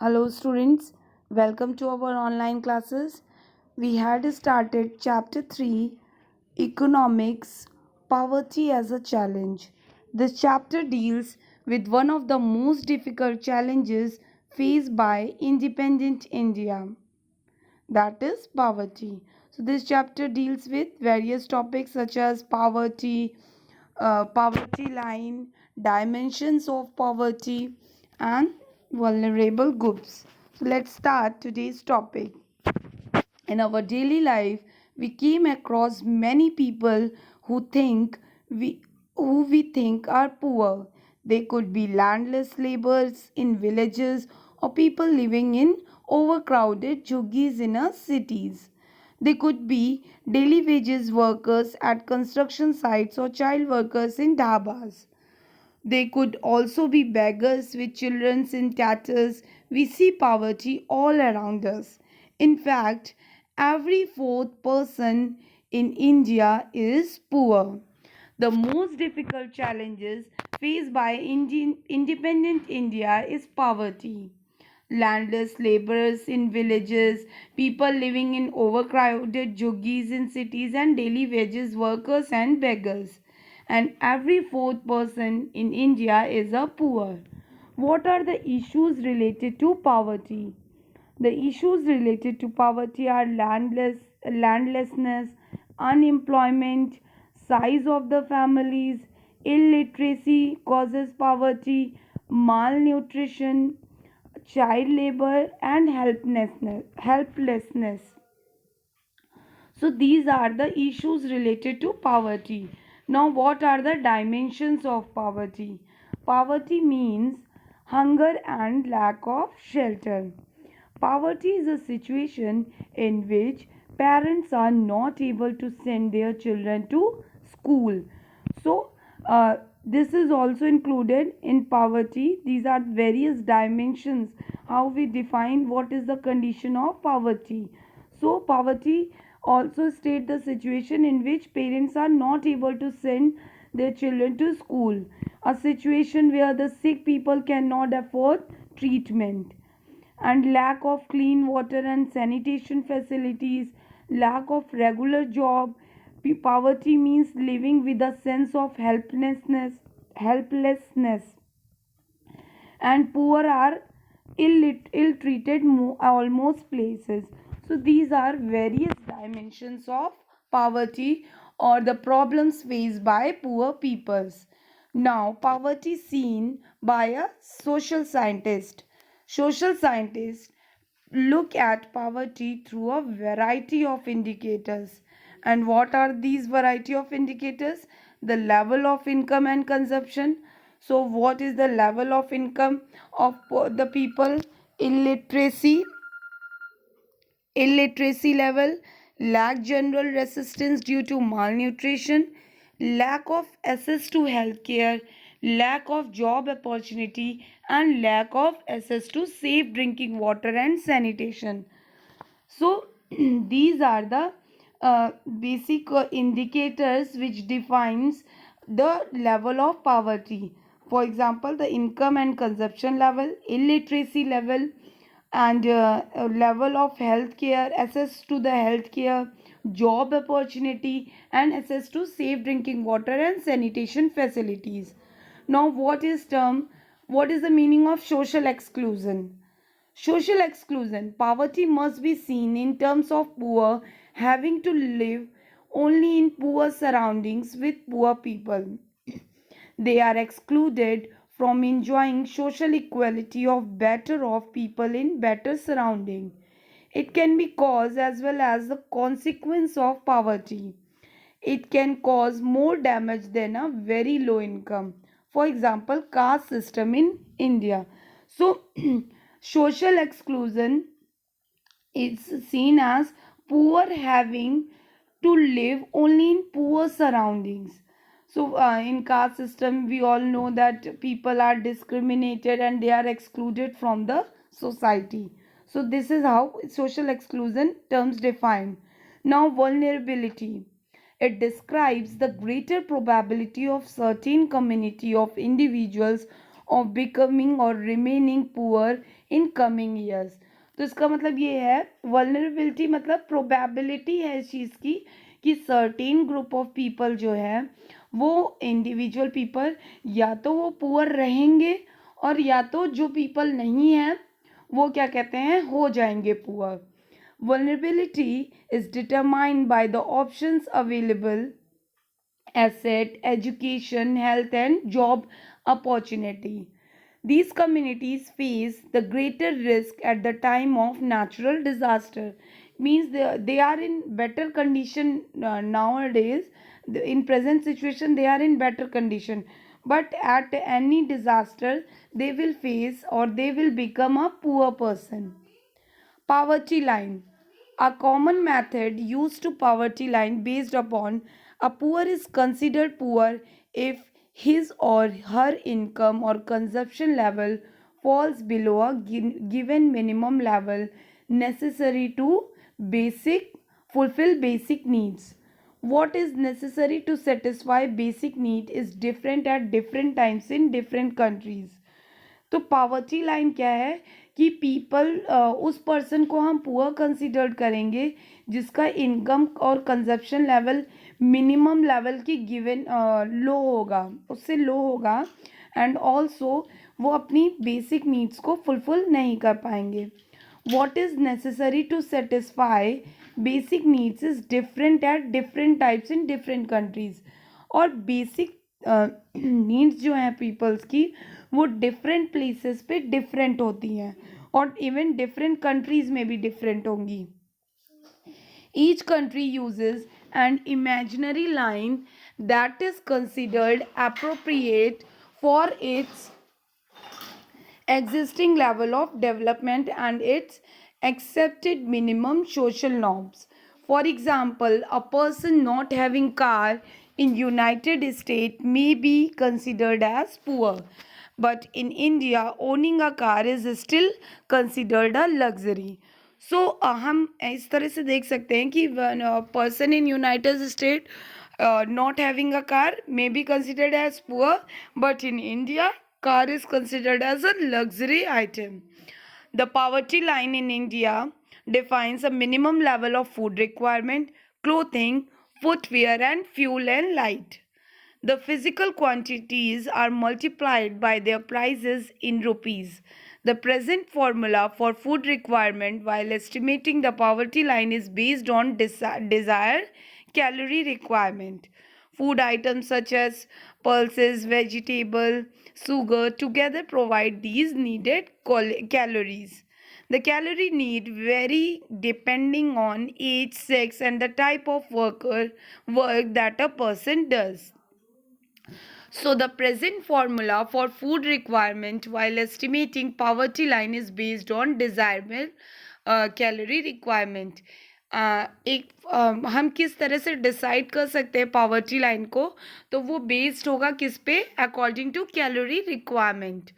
Hello, students. Welcome to our online classes. We had started Chapter 3 Economics Poverty as a Challenge. This chapter deals with one of the most difficult challenges faced by independent India, that is poverty. So, this chapter deals with various topics such as poverty, poverty line, dimensions of poverty, and vulnerable groups. So, let's start today's topic. In our daily life, we came across many people we who we think are poor. They could be landless laborers in villages or people living in overcrowded juggies in our cities. They could be daily wages workers at construction sites or child workers in dhabas. They could also be beggars with children in tatters. We see poverty all around us. In fact, every fourth person in India is poor. The most difficult challenges faced by independent India is poverty. Landless laborers in villages, people living in overcrowded juggies in cities, and daily wages workers and beggars. And every fourth person in India is a poor. What are the issues related to poverty? The issues related to poverty are landlessness, unemployment, size of the families, illiteracy causes poverty, malnutrition, child labor, and helplessness. So these are the issues related to poverty. Now, what are the dimensions of poverty? Poverty means hunger and lack of shelter. Poverty is a situation in which parents are not able to send their children to school. So, this is also included in poverty. These are various dimensions how we define what is the condition of poverty. So, poverty also state the situation in which parents are not able to send their children to school, a situation where the sick people cannot afford treatment, and lack of clean water and sanitation facilities, lack of regular job. Poverty means living with a sense of helplessness, and poor are ill treated almost places. So these are various dimensions of poverty or the problems faced by poor peoples. Now, poverty seen by a social scientist. Social scientists look at poverty through a variety of indicators. And what are these variety of indicators? The level of income and consumption. So what is the level of income of the people? Illiteracy illiteracy level, lack general resistance due to malnutrition, lack of access to healthcare, lack of job opportunity, and lack of access to safe drinking water and sanitation. So these are the basic indicators which defines the level of poverty. For example, the income and consumption level, illiteracy level, and level of healthcare, access to the healthcare, job opportunity, and access to safe drinking water and sanitation facilities. Now, what is the meaning of social exclusion? Social exclusion. Poverty must be seen in terms of poor having to live only in poor surroundings with poor people. They are excluded from enjoying social equality of better off people in better surrounding. It can be cause as well as the consequence of poverty. It can cause more damage than a very low income. For example, caste system in India. So social exclusion is seen as poor having to live only in poor surroundings. So in caste system, we all know that people are discriminated and they are excluded from the society. So this is how social exclusion terms defined. Now, vulnerability. It describes the greater probability of certain community of individuals of becoming or remaining poor in coming years. तो इसका मतलब ये है, vulnerability मतलब probability है इस चीज़ की कि certain group of people जो है वो individual people या तो वो poor रहेंगे और या तो जो people नहीं हैं वो क्या कहते हैं हो जाएंगे poor. Vulnerability is determined by the options available: asset, education, health, and job opportunity. These communities face the greater risk at the time of natural disaster. Means they are in better condition nowadays. In present situation, they are in better condition. But at any disaster, they will face or they will become a poor person. Poverty line. A common method used to poverty line based upon a poor is considered poor if his or her income or consumption level falls below a given minimum level necessary to basic fulfill basic needs. What is necessary to satisfy basic need is different at different times in different countries. तो poverty line क्या है कि people उस person को हम poor considered करेंगे जिसका income और कंजप्शन लेवल मिनिमम लेवल की गिवन लो होगा, उससे लो होगा, एंड ऑल्सो वो अपनी बेसिक नीड्स को फुलफिल नहीं कर पाएंगे. what is necessary to satisfy basic needs is different at different types in different countries. और बेसिक नीड्स जो हैं पीपल्स की वो डिफरेंट प्लेसेस पे डिफरेंट होती हैं और इवन डिफरेंट कंट्रीज में भी डिफरेंट होंगी. Each country uses an imaginary line that is considered appropriate for its existing level of development and its accepted minimum social norms. For example, a person not having car in United States may be considered as poor, but in India owning a car is still considered a luxury. So हम इस तरह से देख सकते हैं कि person in United States not having a car may be considered as poor, but in India car is considered as a luxury item. The poverty line in India defines a minimum level of food requirement, clothing, footwear, and fuel and light. The physical quantities are multiplied by their prices in rupees. The present formula for food requirement while estimating the poverty line is based on desired calorie requirement. Food items such as pulses, vegetable, sugar together provide these needed calories. The calorie need vary depending on age, sex, and the type of work that a person does. So the present formula for food requirement while estimating poverty line is based on desirable calorie requirement. हम किस तरह से decide कर सकते हैं poverty line को, तो वो बेस्ड होगा किस पे, according to calorie requirement.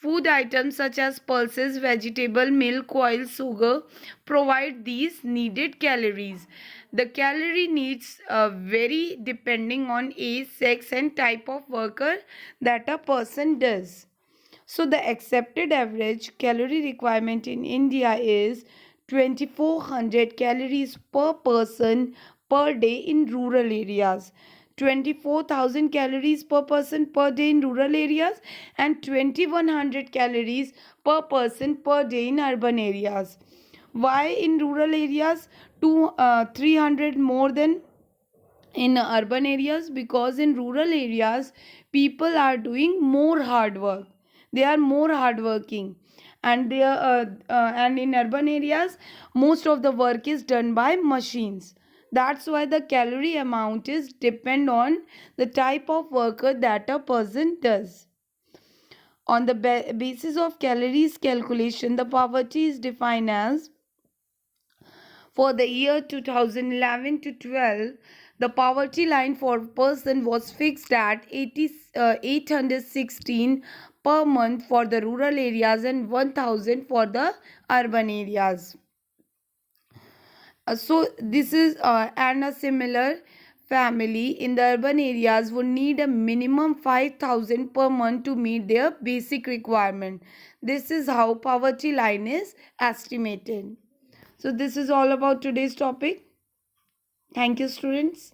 Food items such as pulses, vegetable, milk, oil, sugar provide these needed calories. The calorie needs vary depending on age, sex, and type of worker that a person does. So the accepted average calorie requirement in India is 2400 calories per person per day in rural areas. 24,000 calories per person per day in rural areas and 2100 calories per person per day in urban areas. Why in rural areas 300 more than in urban areas? Because in rural areas people are doing more hard work, they are more hardworking, and they are, and in urban areas most of the work is done by machines. That's why the calorie amount is depend on the type of worker that a person does. On the basis of calories calculation, the poverty is defined as, for the year 2011 to 12, the poverty line for person was fixed at 816 per month for the rural areas and 1000 for the urban areas. So this is and a similar family in the urban areas would need a minimum 5,000 per month to meet their basic requirement. This is how poverty line is estimated. So this is all about today's topic. Thank you, students.